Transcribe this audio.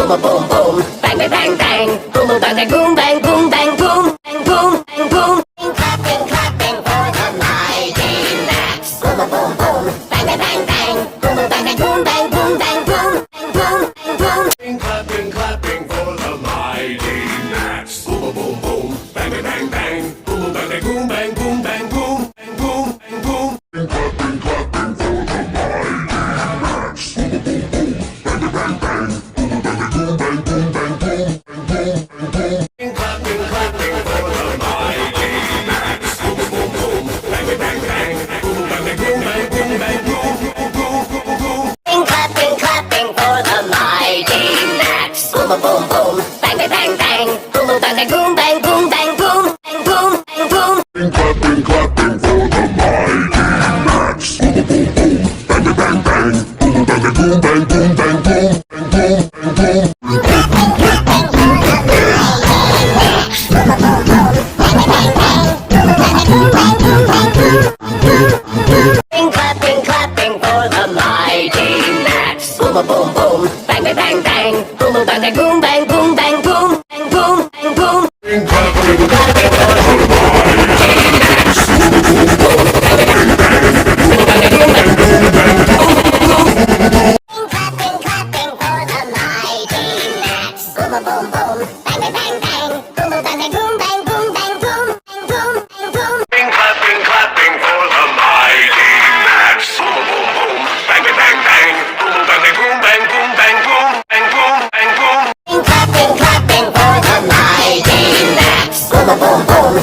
boom a boom boom, bang bang bang bang, boom a bang bang boom bang boom bang boom, bang boom bang boom. Clapping clapping for the mighty Max. Boom a boom boom, bang bang bang bang, boom a bang bang boom bang boom bang boom, bang boom bang boom. Clapping clapping for the mighty Max. Boom a boom boom, bang bang bang bang, boom a bang bang boom bang boom bang boom, bang boom bang boom. Clapping clapping for the mighty Max. Boom a boom boom, bang bang bang bang, boom a bang bang boom bang boom bang boom, bang boom bang boom. Clapping clapping for the mighty Max. Boom a boom boom, bang bang bang bang, boom a bang bang boom bang boom bang boom, bang boom bang boom. Clapping clapping for the mighty Max. Boom a boom boom, bang bang bang bang, boom a bang bang boom bang boom bang boom, bang boom bang boom. Clapping clapping for the mighty Max. Boom a boom boom, bang bang bang bang, boom a bang bang boom bang boom bang boom, bang boom bang boom. Clapping clapping for the mighty Max. Boom a boom boom, bang bang bang bang, boom a bang bang boom bang boom bang boom, bang boom bang boom. Clapping clapping for the mighty Max. Boom a boom boom, bang bang bang, boom a bang bang boom bang boom bang boom. Clapping clapping for the mighty Max. Boom a boom boom, bang bang bang bang, boom a bang bang boom bang boom bang boom, bang boom bang boom. Clapping clapping for the mighty Max. Boom a boom boom, bang bang bang bang, boom a bang bang boom bang boom bang boom, bang boom bang boom. Clapping clapping for the mighty Max. Boom a boom boom,